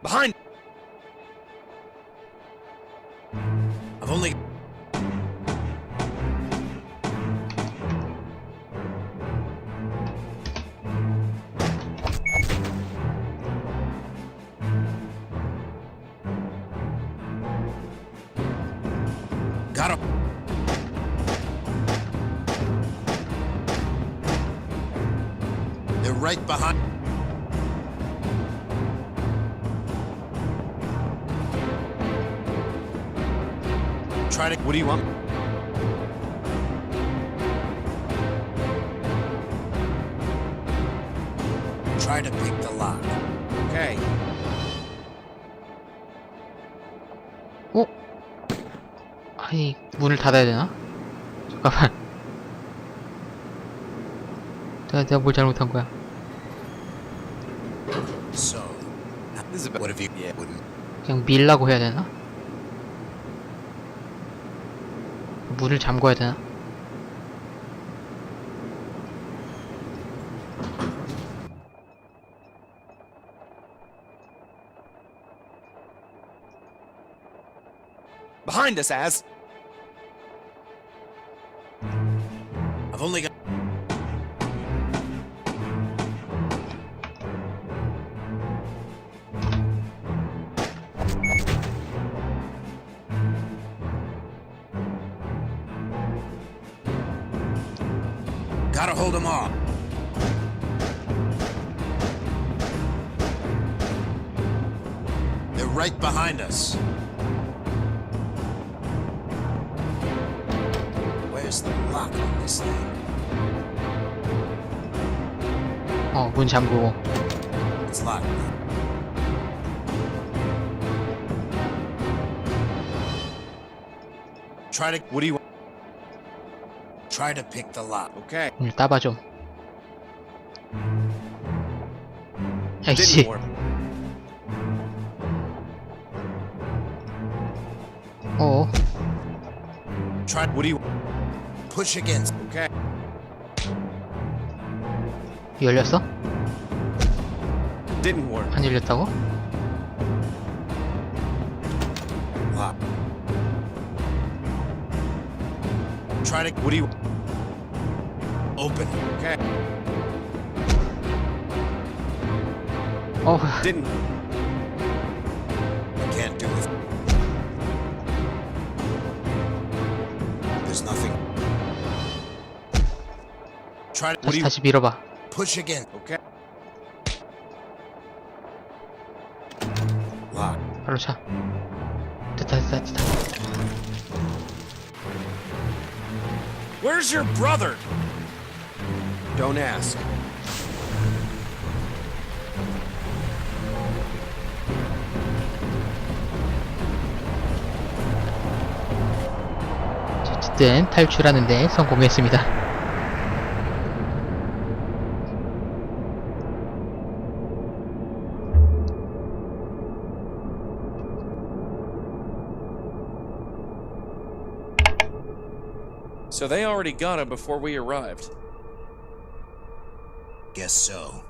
Behind! I've only... Got him. They're right behind. Try to. What do you want? Try to pick the lock. Okay. 아니, 문을 닫아야 되나? 잠깐만. 내가 뭘 잘못한 거야? So, what have you? 그냥 밀라고 해야 되나? 문을 잠궈야 되나? Behind us, Az. I've only got. Gotta hold them off. They're right behind us. Where's the lock on this thing? 문 잠그고. It's locked. Try to. What do you want? Try to pick the lock. Okay. 문을 따봐 좀. 아이씨. Try. What do you? Push against. Okay. 열렸어? Didn't work. 안 열렸다고? Lock. Try to. What do you? Open. Okay. Didn't. Can't do it. There's nothing. Try to. What do you? 다시 밀어봐. Push again. Okay. Lock. 발로 차. 됐다. Where's your brother? Don't ask. 어쨌든 탈출하는데 성공했습니다. So they already got him before we arrived. Guess so.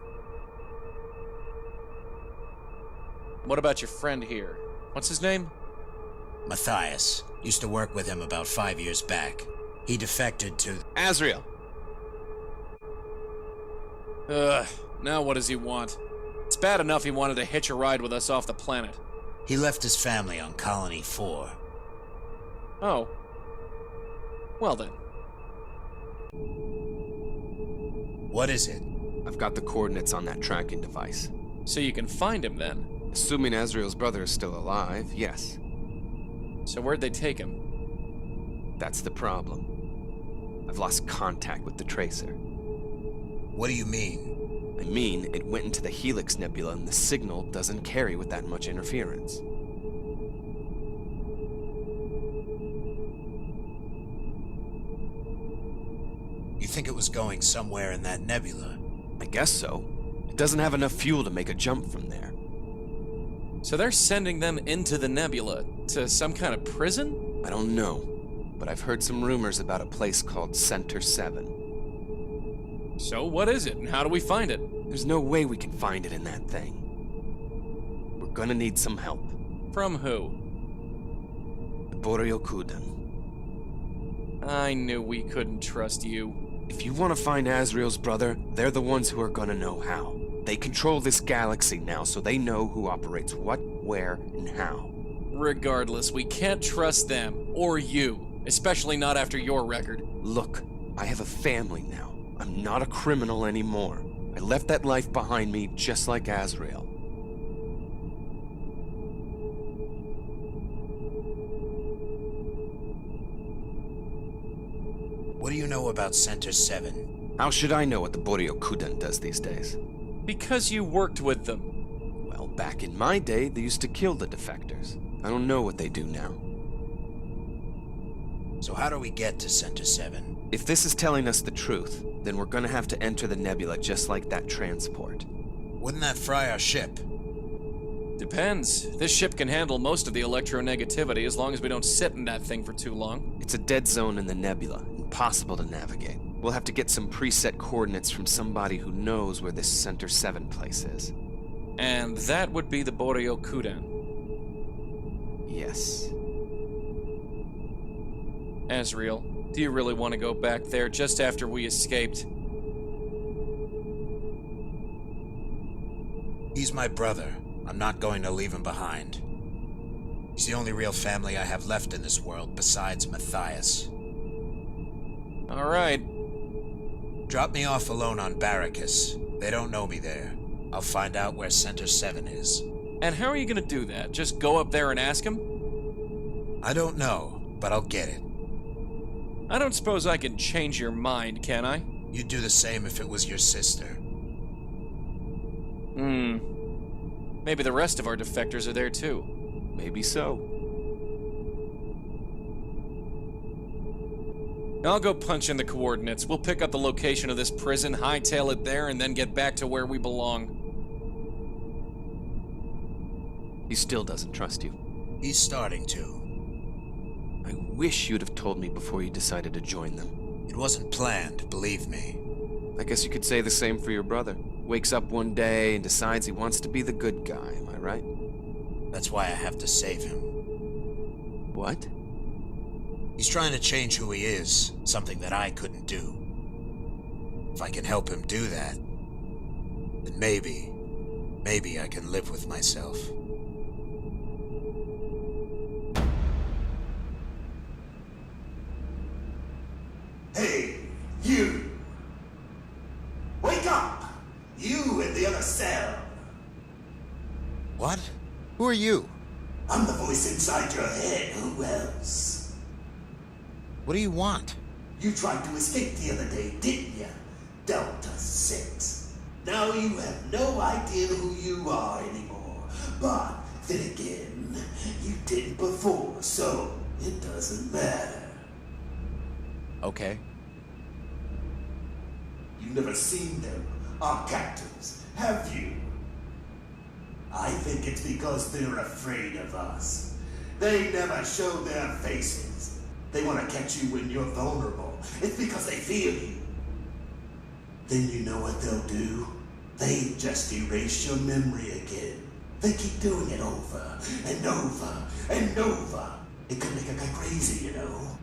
What about your friend here? What's his name? Matthias. Used to work with him about 5 years back. He defected to... Azrael. Now what does he want? It's bad enough he wanted to hitch a ride with us off the planet. He left his family on Colony 4. Oh. Well then. What is it? I've got the coordinates on that tracking device. So you can find him then? Assuming Azrael's brother is still alive, yes. So where'd they take him? That's the problem. I've lost contact with the tracer. What do you mean? I mean, it went into the Helix Nebula and the signal doesn't carry with that much interference. You think it was going somewhere in that nebula? I guess so. It doesn't have enough fuel to make a jump from there. So they're sending them into the nebula, to some kind of prison? I don't know, but I've heard some rumors about a place called Center 7. So what is it, and how do we find it? There's no way we can find it in that thing. We're gonna need some help. From who? The Boryokuden. I knew we couldn't trust you. If you want to find Azrael's brother, they're the ones who are gonna know how. They control this galaxy now, so they know who operates what, where, and how. Regardless, we can't trust them, or you. Especially not after your record. Look, I have a family now. I'm not a criminal anymore. I left that life behind me just like Azrael. What do you know about Center 7? How should I know what the Boryokuden does these days? Because you worked with them. Well, back in my day, they used to kill the defectors. I don't know what they do now. So how do we get to Center 7? If this is telling us the truth, then we're gonna have to enter the nebula just like that transport. Wouldn't that fry our ship? Depends. This ship can handle most of the electronegativity as long as we don't sit in that thing for too long. It's a dead zone in the nebula, impossible to navigate. We'll have to get some preset coordinates from somebody who knows where this Center 7 place is. And that would be the Boryokuden. Yes. Azrael, do you really want to go back there just after we escaped? He's my brother. I'm not going to leave him behind. He's the only real family I have left in this world besides Matthias. All right. Drop me off alone on Barracus. They don't know me there. I'll find out where Center 7 is. And how are you gonna do that? Just go up there and ask him? I don't know, but I'll get it. I don't suppose I can change your mind, can I? You'd do the same if it was your sister. Maybe the rest of our defectors are there too. Maybe so. I'll go punch in the coordinates. We'll pick up the location of this prison, hightail it there, and then get back to where we belong. He still doesn't trust you. He's starting to. I wish you'd have told me before you decided to join them. It wasn't planned, believe me. I guess you could say the same for your brother. Wakes up one day and decides he wants to be the good guy, am I right? That's why I have to save him. What? He's trying to change who he is, something that I couldn't do. If I can help him do that, then maybe I can live with myself. Hey, you! Wake up! You in the other cell! What? Who are you? I'm the voice inside your head. Who else? What do you want? You tried to escape the other day, didn't you? Delta 6. Now you have no idea who you are anymore. But then again, you didn't before, so it doesn't matter. Okay. You've never seen them, our captors, have you? I think it's because they're afraid of us. They never show their faces. They want to catch you when you're vulnerable. It's because they feel you. Then you know what they'll do? They just erase your memory again. They keep doing it over and over and over. It could make a guy crazy, you know.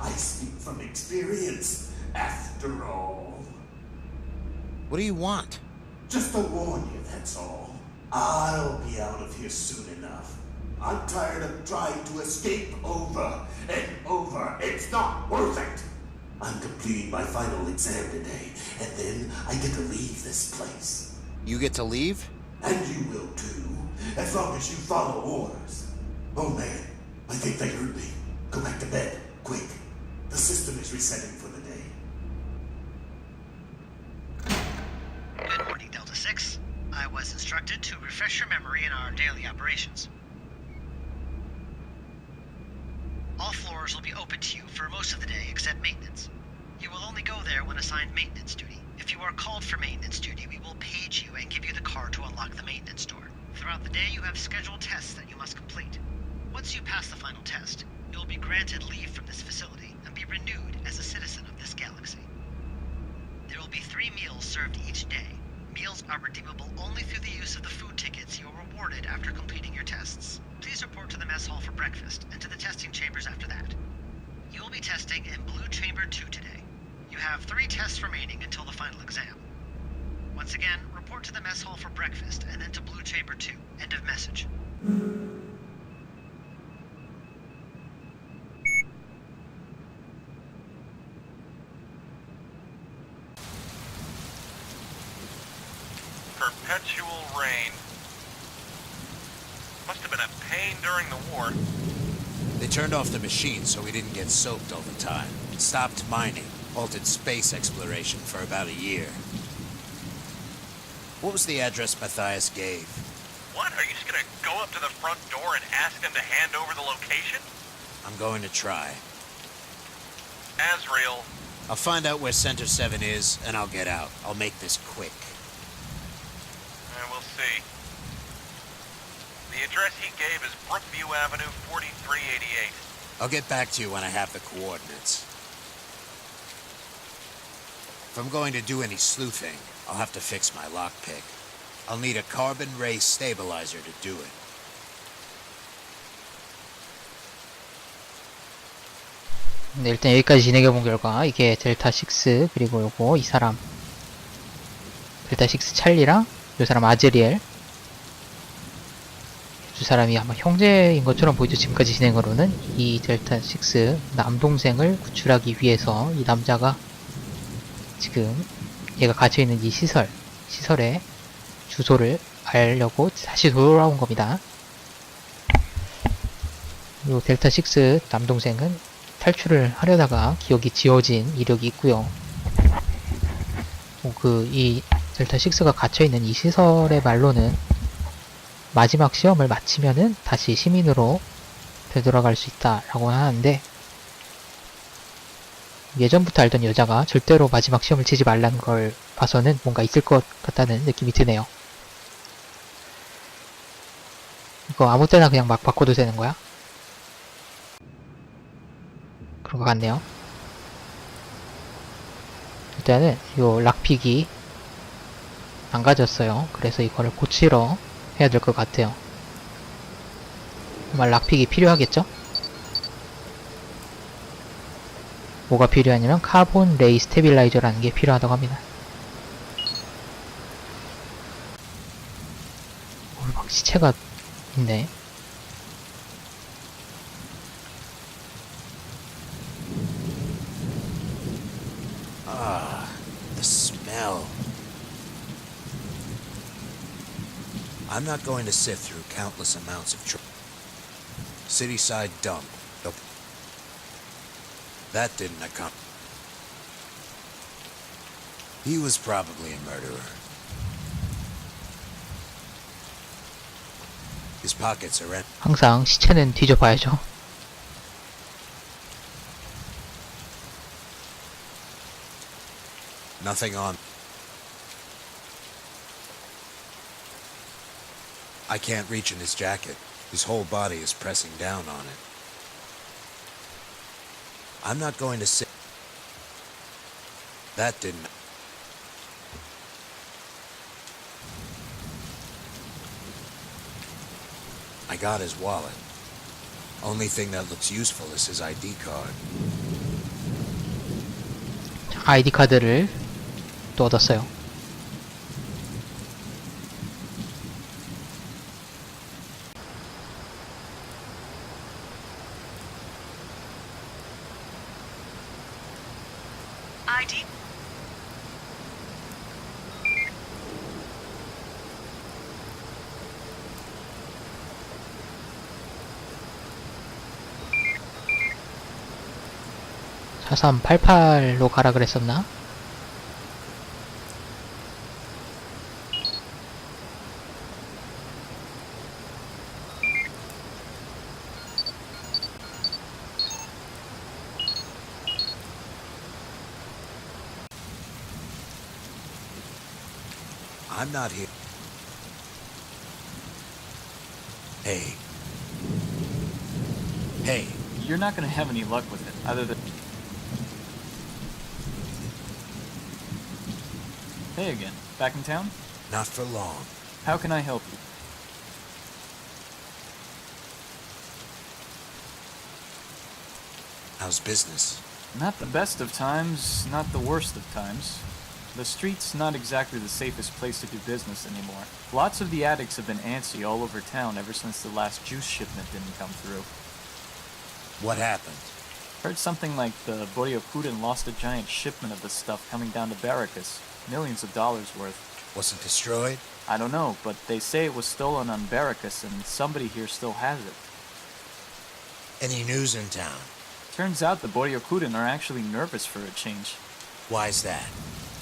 I speak from experience, after all. What do you want? Just to warn you, that's all. I'll be out of here soon enough. I'm tired of trying to escape over and over. It's not worth it. I'm completing my final exam today, and then I get to leave this place. You get to leave? And you will too, as long as you follow orders. Oh man, I think they heard me. Go back to bed, quick. The system is resetting for the day. Good morning, Delta 6. I was instructed to refresh your memory in our daily operations. All floors will be open to you for most of the day except maintenance. You will only go there when assigned maintenance duty. If you are called for maintenance duty, we will page you and give you the card to unlock the maintenance door. Throughout the day, you have scheduled tests that you must complete. Once you pass the final test, you will be granted leave from this facility and be renewed as a citizen of this galaxy. There will be 3 meals served each day. Meals are redeemable only through the use of the food tickets you are rewarded after completing your tests. Please report to the mess hall for breakfast and to the testing chambers after that. You will be testing in Blue Chamber 2 today. You have 3 tests remaining until the final exam. Once again, report to the mess hall for breakfast and then to Blue Chamber 2. End of message. Perpetual rain. Must have been a pain during the war. They turned off the machine so we didn't get soaked all the time. Stopped mining, halted space exploration for about a year. What was the address Matthias gave? What? Are you just gonna go up to the front door and ask them to hand over the location? I'm going to try. Azrael. I'll find out where Center 7 is, and I'll get out. I'll make this quick. We'll see. The address he gave is Brookview Avenue, 4388. I'll get back to you when I have the coordinates. If I'm going to do any sleuthing, I'll have to fix my lockpick. I'll need a carbon ray stabilizer to do it. 네, 일단 여기까지 진행해본 결과 이게 델타6 그리고 요거 이 사람 델타6 찰리랑 요 사람 아즈리엘 두 사람이 아마 형제인 것처럼 보이죠. 지금까지 진행으로는 이 델타6 남동생을 구출하기 위해서 이 남자가 지금 얘가 갇혀있는 이 시설의 주소를 알려고 다시 돌아온 겁니다. 요 델타6 남동생은 탈출을 하려다가 기억이 지워진 이력이 있고요. 이 델타6가 갇혀있는 이 시설의 말로는 마지막 시험을 마치면은 다시 시민으로 되돌아갈 수 있다라고 하는데, 예전부터 알던 여자가 절대로 마지막 시험을 치지 말라는 걸 봐서는 뭔가 있을 것 같다는 느낌이 드네요. 이거 아무 때나 그냥 막 바꿔도 되는 거야? 그런 것 같네요. 일단은 요 락픽이 망가졌어요. 그래서 이거를 고치러 해야 될 것 같아요. 정말 락픽이 필요하겠죠? 뭐가 필요하냐면 카본 레이 스테빌라이저라는 게 필요하다고 합니다. 막 시체가 있네. The smell. I'm not going to sift through countless amounts of city-side dump. That didn't accomplish. He was probably a murderer. His pockets are empty. 항상 시체는 뒤져봐야죠. Nothing on. I can't reach in his jacket. His whole body is pressing down on it. I'm not going to sit. That didn't. I got his wallet. Only thing that looks useful is his ID card. 아이디 카드를 또 얻었어요. ID. (4388로) 가라 그랬었나? I'm not here. Hey. Hey. You're not gonna have any luck with it, other than... Hey again. Back in town? Not for long. How can I help you? How's business? Not the best of times, not the worst of times. The street's not exactly the safest place to do business anymore. Lots of the addicts have been antsy all over town ever since the last juice shipment didn't come through. What happened? Heard something like the Boryokuden lost a giant shipment of the stuff coming down to Barracus. Millions of dollars worth. Was it destroyed? I don't know, but they say it was stolen on Barracus and somebody here still has it. Any news in town? Turns out the Boryokuden are actually nervous for a change. Why's that?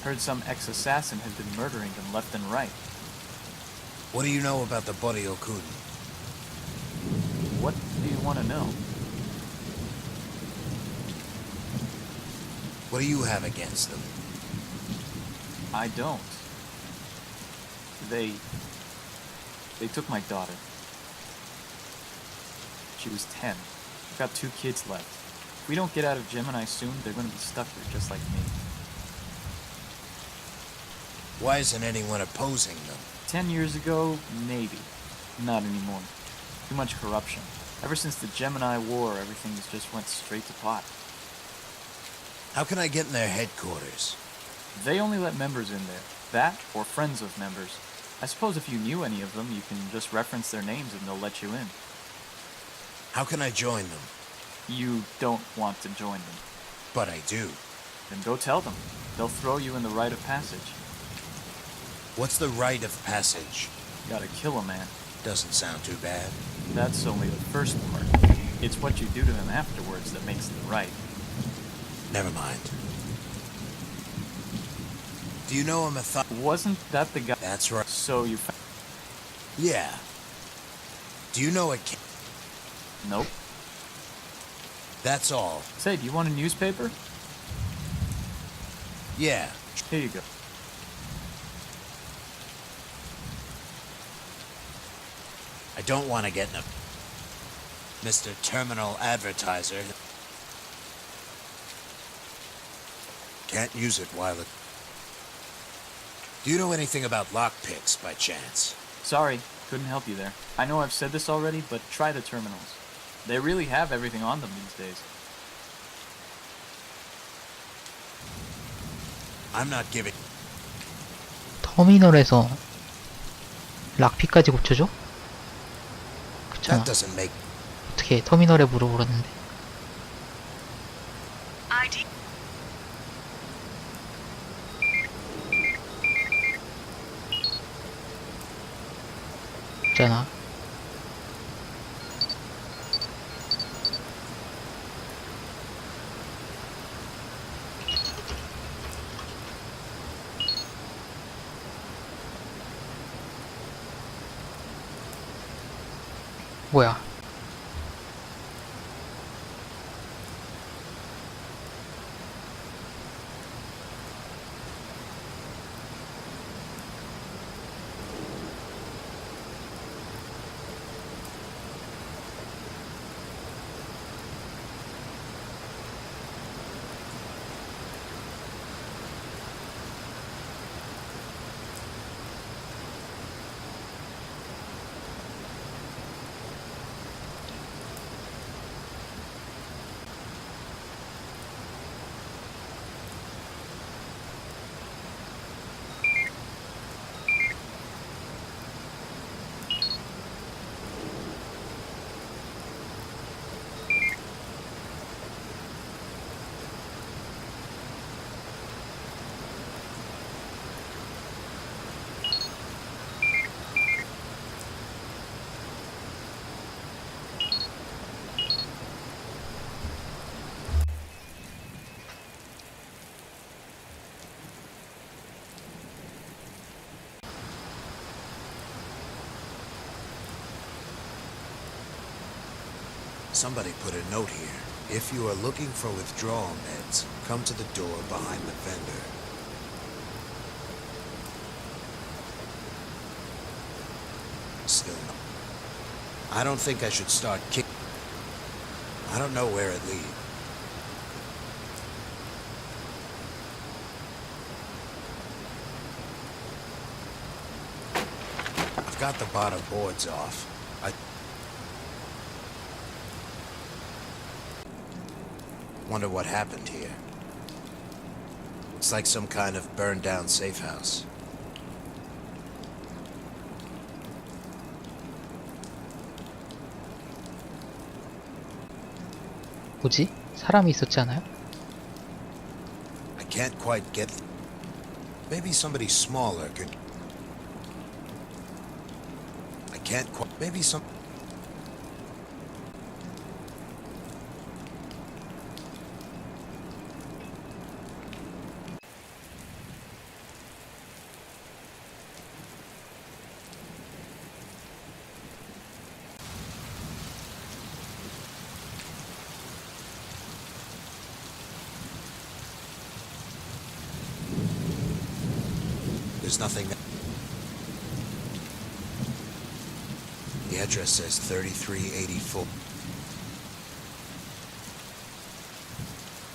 Heard some ex-assassin has been murdering them left and right. What do you know about the Boryokuden? What do you want to know? What do you have against them? I don't. They took my daughter. She was 10. I've got 2 kids left. If we don't get out of Gemini soon, they're going to be stuck here just like me. Why isn't anyone opposing them? 10 years ago, maybe. Not anymore. Too much corruption. Ever since the Gemini War, everything just went straight to pot. How can I get in their headquarters? They only let members in there. That, or friends of members. I suppose if you knew any of them, you can just reference their names and they'll let you in. How can I join them? You don't want to join them. But I do. Then go tell them. They'll throw you in the rite of passage. What's the rite of passage? Gotta kill a man. Doesn't sound too bad. That's only the first part. It's what you do to him afterwards that makes it right. Never mind. Do you know a Wasn't that the guy? That's right. So you Yeah. Do you know a Nope. That's all. Say, do you want a newspaper? Yeah. Here you go. I don't want to get in a... Mr. Terminal Advertiser. Can't use it while it... Do you know anything about lockpicks, by chance? Sorry, couldn't help you there. I know I've said this already, but try the terminals. They really have everything on them these days. I'm not giving... 터미널에서 락피까지 고쳐줘? 그렇잖아. That doesn't make... 어떻게 터미널에 물어보렸는데. ID. 있잖아. 뭐야? Somebody put a note here. If you are looking for withdrawal meds, come to the door behind the vendor. Still no. I don't think I should start kick. I don't know where it leads. I've got the bottom boards off. I wonder what happened here. Looks like some kind of burned down safe house. 뭐지? 사람이 있었지 않아요? I can't quite get... Maybe somebody smaller could... I can't quite... Maybe some... There's nothing... The address says 3384.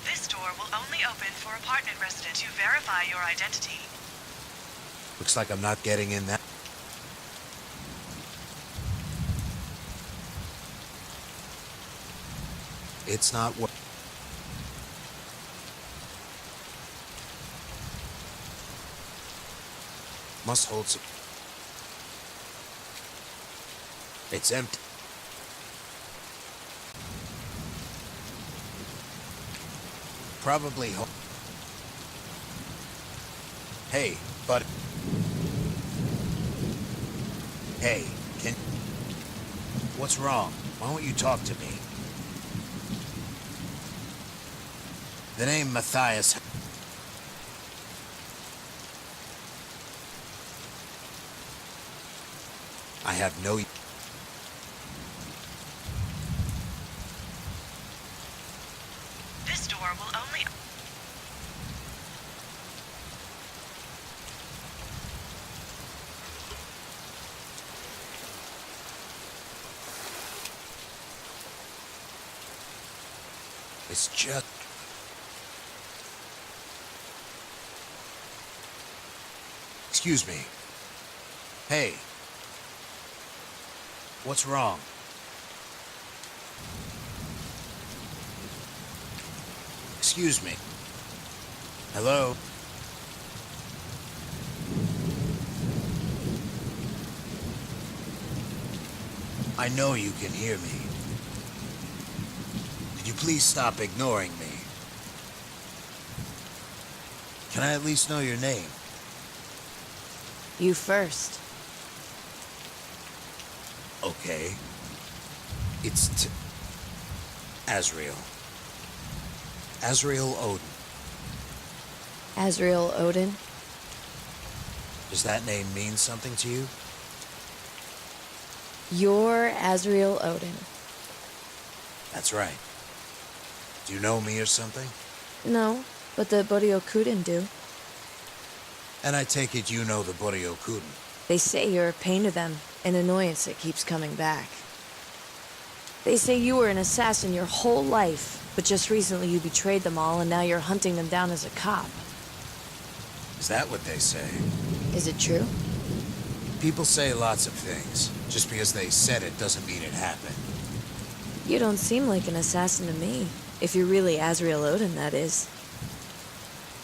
This door will only open for apartment residents to verify your identity. Looks like I'm not getting in that. It's not what... Must hold some... It's empty. Probably Hey, buddy. Hey, can... What's wrong? Why won't you talk to me? The name Matthias... I have no... This door will only... It's just... Excuse me. Hey. What's wrong? Excuse me. Hello? I know you can hear me. Could you please stop ignoring me? Can I at least know your name? You first. Okay. It's Azrael. Azrael Odin. Azrael Odin? Does that name mean something to you? You're Azrael Odin. That's right. Do you know me or something? No, but the Boryokuden do. And I take it you know the Boryokuden. They say you're a pain to them, an annoyance that keeps coming back. They say you were an assassin your whole life, but just recently you betrayed them all and now you're hunting them down as a cop. Is that what they say? Is it true? People say lots of things. Just because they said it doesn't mean it happened. You don't seem like an assassin to me. If you're really Azrael Odin, that is.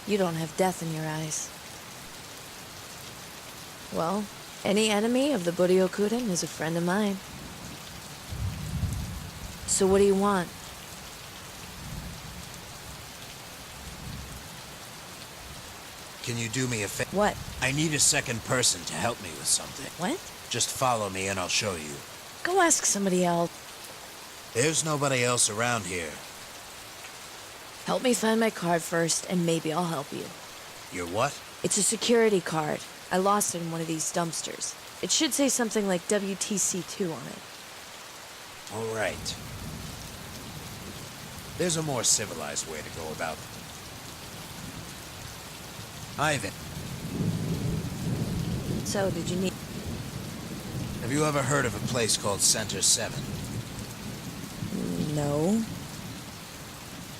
You don't have death in your eyes. Well, any enemy of the Boryokuden is a friend of mine. So what do you want? Can you do me a favor? What? I need a second person to help me with something. What? Just follow me and I'll show you. Go ask somebody else. There's nobody else around here. Help me find my card first, and maybe I'll help you. Your what? It's a security card. I lost it in one of these dumpsters. It should say something like WTC2 on it. All right. There's a more civilized way to go about it. Hi then. So, did you need... Have you ever heard of a place called Center 7? No.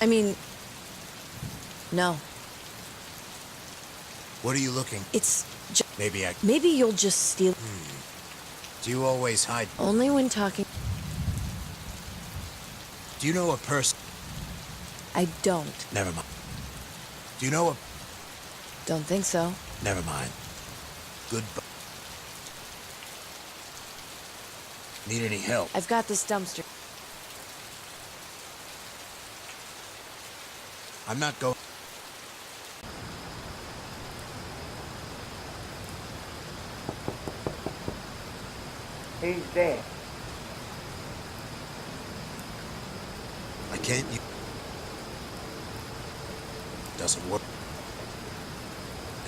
I mean... No. What are you looking? It's... Maybe I... Maybe you'll just steal... Do you always hide? Only when talking. Do you know a person? I don't. Never mind. Do you know a... Don't think so. Never mind. Goodbye. Need any help? I've got this dumpster. I'm not going... Who's there? I can't... Doesn't work.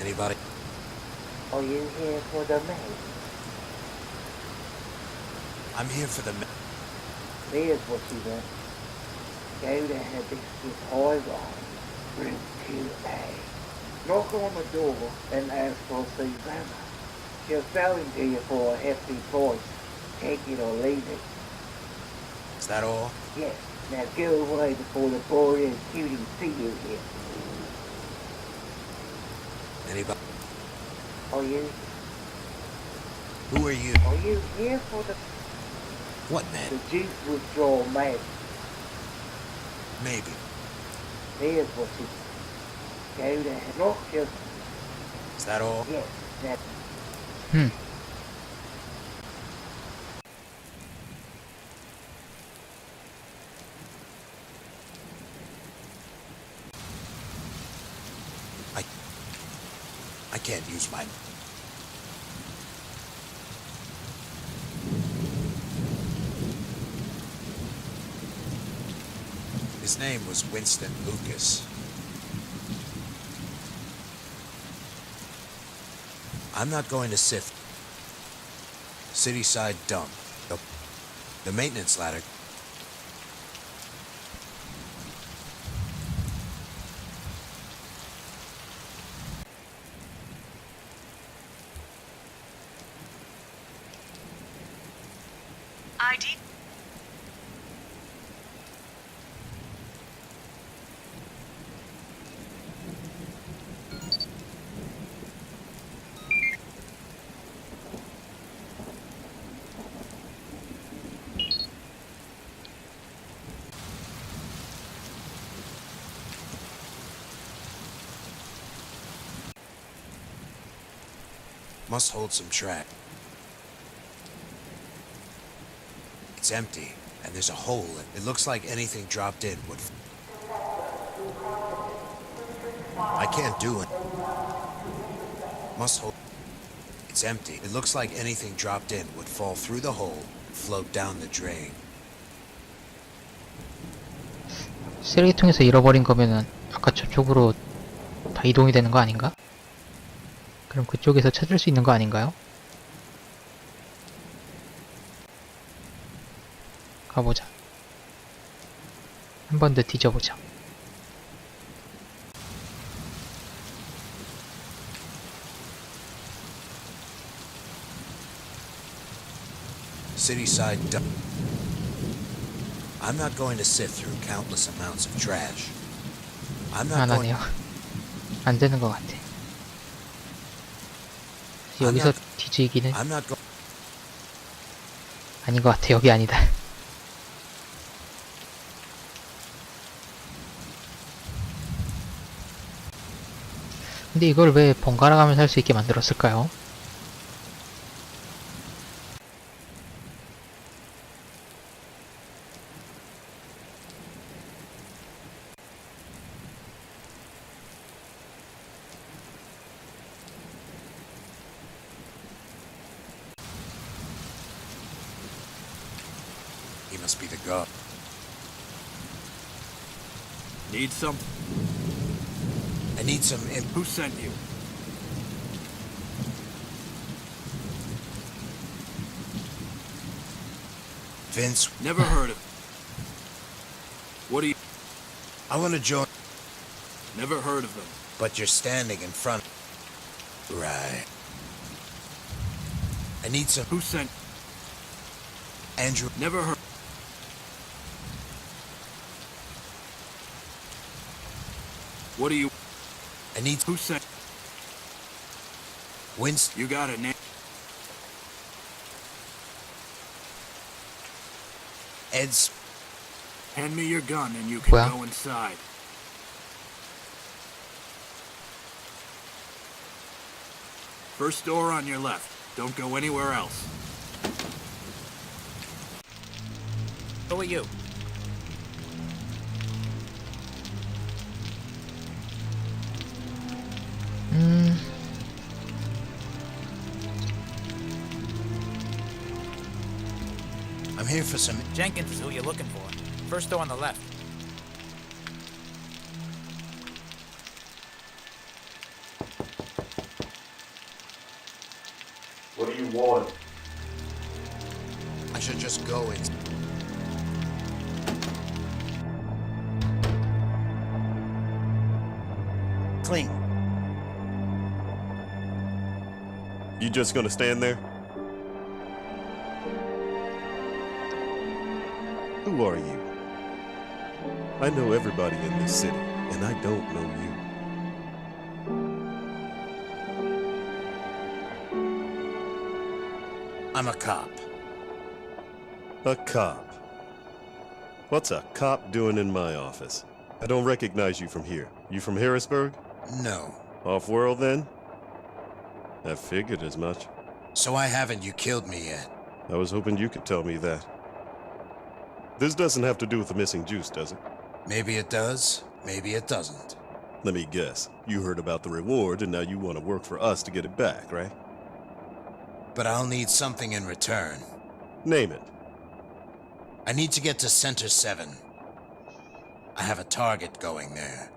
Anybody? Are you here for the maid? I'm here for the... There's what you want. Go to Hibiscus High Rise, room 2A. Knock on the door and ask for Susanna. She'll sell him to you for a hefty price. Take it or leave it. Is that all? Yes. Now go away before the boy and cutie see you here. Anybody? Are you Who are you? here for the What, man? juice withdrawal man? Maybe. There's what you go to knock your Is that all? yes. Now I can't use my... His name was Winston Lucas. I'm not going to sift. Cityside dump. The maintenance ladder. ID. Must hold some track. It's empty, and there's a hole. It looks like anything dropped in would... I can't do it. Must hold... It's empty. It looks like anything dropped in would fall through the hole, float down the drain. 쓰레기통에서 잃어버린 거면은 아까 저쪽으로 다 이동이 되는 거 아닌가? 그럼 그쪽에서 찾을 수 있는 거 아닌가요? 가보자. 한 번 더 뒤져보자. Cityside dump. I'm not going to sift through countless amounts of trash. I'm not 안 going... 하네요. 안 되는 것 같아. 여기서 뒤지기는 I'm not go... 아닌 것 같아. 여기 아니다. 근데 이걸 왜 번갈아 가면서 할 수 있게 만들었을까요? He must be the god. Need some? I need some... Who sent you? Vince, Never heard of. What do you... I want to join... Never heard of them. But you're standing in front... Right. I need some... Who sent... Andrew... Never heard... What do you... I need... Who sent... Winston... You got it, Nick. Ed's... Hand me your gun and you can Well. go inside. First door on your left. Don't go anywhere else. Who are you? I'm here for some... Jenkins is who you're looking for. First door on the left. What do you want? I should just go in. Clean. You just gonna stand there? Who are you? I know everybody in this city, and I don't know you. I'm a cop. A cop. What's a cop doing in my office? I don't recognize you from here. You from Harrisburg? No. Off-world, then? I figured as much. So why haven't you killed me yet? I was hoping you could tell me that. This doesn't have to do with the missing juice, does it? Maybe it does, maybe it doesn't. Let me guess. You heard about the reward, and now you want to work for us to get it back, right? But I'll need something in return. Name it. I need to get to Center 7. I have a target going there.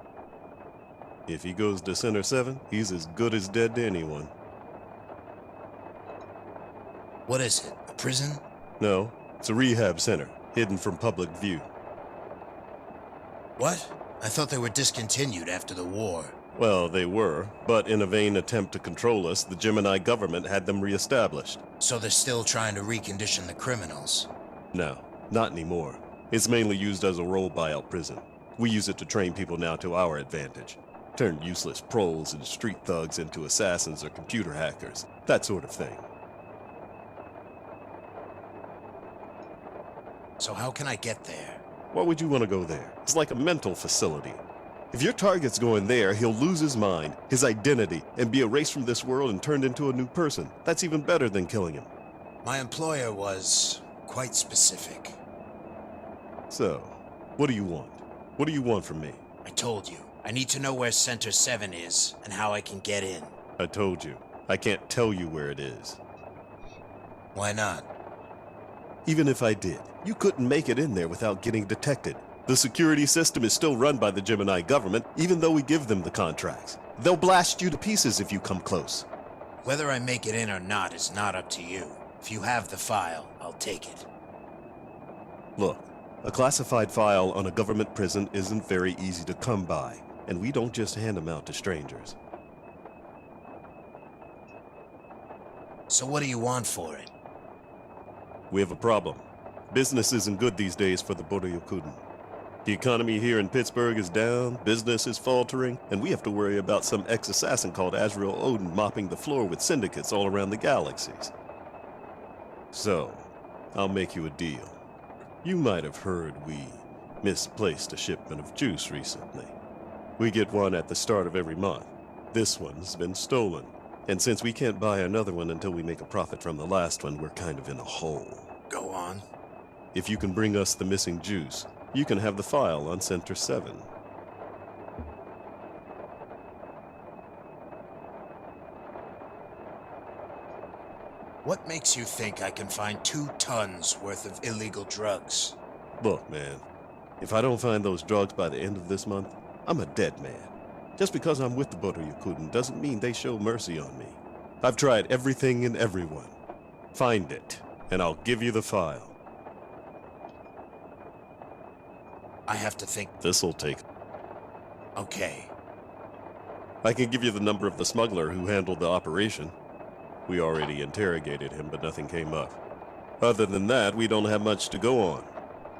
If he goes to Center 7, he's as good as dead to anyone. What is it, a prison? No, it's a rehab center, hidden from public view. What? I thought they were discontinued after the war. Well, they were, but in a vain attempt to control us, the Gemini government had them reestablished. So they're still trying to recondition the criminals. No, not anymore. It's mainly used as a role buyout prison. We use it to train people now to our advantage. Turn useless proles and street thugs into assassins or computer hackers. That sort of thing. So how can I get there? Why would you want to go there? It's like a mental facility. If your target's going there, he'll lose his mind, his identity, and be erased from this world and turned into a new person. That's even better than killing him. My employer was quite specific. So, what do you want? What do you want from me? I told you. I need to know where Center 7 is and how I can get in. I told you. I can't tell you where it is. Why not? Even if I did, you couldn't make it in there without getting detected. The security system is still run by the Gemini government, even though we give them the contracts. They'll blast you to pieces if you come close. Whether I make it in or not is not up to you. If you have the file, I'll take it. Look, a classified file on a government prison isn't very easy to come by, and we don't just hand them out to strangers. So what do you want for it? We have a problem. Business isn't good these days for the Boryokuden. The economy here in Pittsburgh is down, business is faltering, and we have to worry about some ex-assassin called Azrael Odin mopping the floor with syndicates all around the galaxies. So, I'll make you a deal. You might have heard we misplaced a shipment of juice recently. We get one at the start of every month. This one's been stolen. And since we can't buy another one until we make a profit from the last one, we're kind of in a hole. Go on. If you can bring us the missing juice, you can have the file on Center 7. What makes you think I can find 2 tons worth of illegal drugs? Look, man, if I don't find those drugs by the end of this month, I'm a dead man. Just because I'm with the Boryokuden doesn't mean they show mercy on me. I've tried everything and everyone. Find it, and I'll give you the file. I have to think. This'll take... Okay. I can give you the number of the smuggler who handled the operation. We already interrogated him, but nothing came up. Other than that, we don't have much to go on.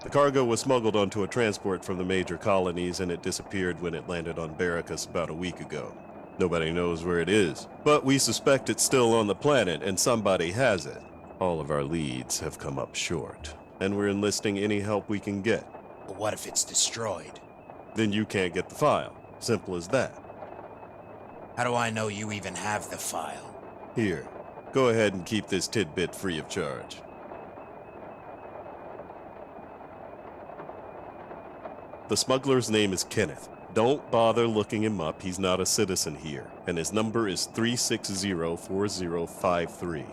The cargo was smuggled onto a transport from the major colonies, and it disappeared when it landed on Barracus about a week ago. Nobody knows where it is, but we suspect it's still on the planet, and somebody has it. All of our leads have come up short, and we're enlisting any help we can get. But what if it's destroyed? Then you can't get the file. Simple as that. How do I know you even have the file? Here, go ahead and keep this tidbit free of charge. The smuggler's name is Kenneth. Don't bother looking him up. He's not a citizen here, and his number is 360-4053.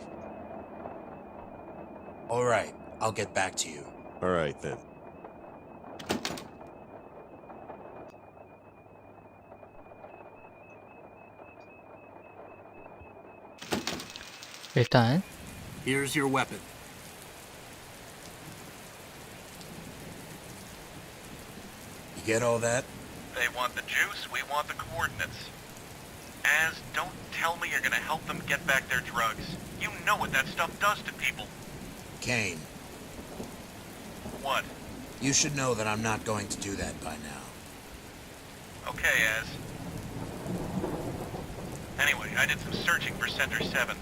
All right, I'll get back to you. All right, then. 일단 Here's your weapon. You get all that? They want the juice, we want the coordinates. Az, don't tell me you're gonna help them get back their drugs. You know what that stuff does to people. Kane, What? you should know that I'm not going to do that by now. Okay, Az. Anyway, I did some searching for Center 7.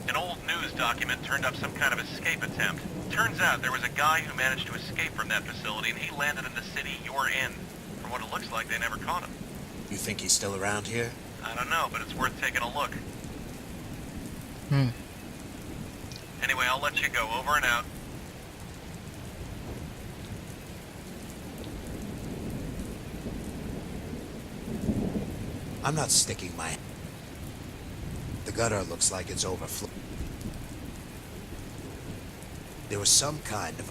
An old news document turned up some kind of escape attempt. Turns out there was a guy who managed to escape from that facility and he landed in the city you're in. From what it looks like, they never caught him. You think he's still around here? I don't know, but it's worth taking a look. Anyway, I'll let you go. Over and out. I'm not sticking my... The gutter looks like it's overflowing. There was some kind of...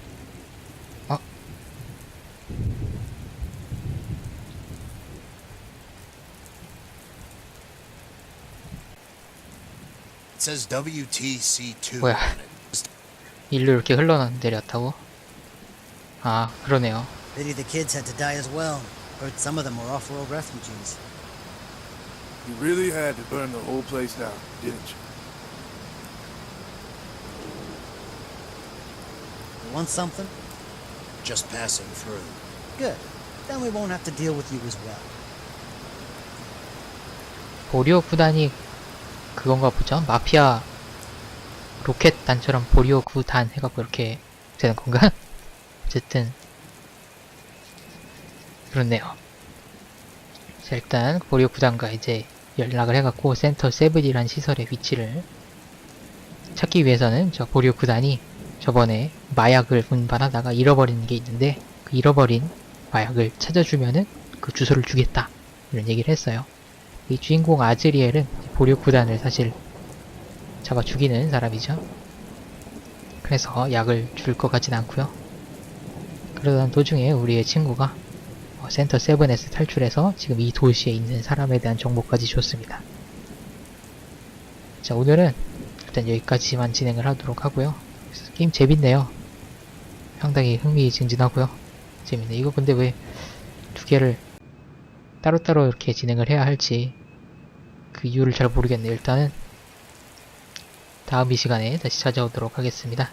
It says WTC2 뭐야? on it. 일로 이렇게 흘러내렸다고? 아, 그러네요. Pity the kids had to die as well. Heard some of them were off-world refugees. You really had to burn the whole place down, didn't you? You want something? Just passing through. Good. Then we won't have to deal with you as well. 보리오 구단이 그건가 보죠? 마피아 로켓 단처럼 보리오 구단 해갖고 이렇게 되는 건가? 어쨌든 그렇네요. 자, 일단 보리오 구단과 이제 연락을 해갖고 센터 7이라는 시설의 위치를 찾기 위해서는 저 보리오 구단이 저번에 마약을 운반하다가 잃어버리는 게 있는데 그 잃어버린 마약을 찾아주면은 그 주소를 주겠다 이런 얘기를 했어요. 이 주인공 아즈리엘은 보리오 구단을 사실 잡아 죽이는 사람이죠. 그래서 약을 줄 것 같진 않고요. 그러던 도중에 우리의 친구가 센터 7에서 탈출해서 지금 이 도시에 있는 사람에 대한 정보까지 줬습니다. 자, 오늘은 일단 여기까지만 진행을 하도록 하고요. 게임 재밌네요. 상당히 흥미진진하고요. 재밌네. 이거 근데 왜 두 개를 따로따로 이렇게 진행을 해야 할지 그 이유를 잘 모르겠네요. 일단은 다음 이 시간에 다시 찾아오도록 하겠습니다.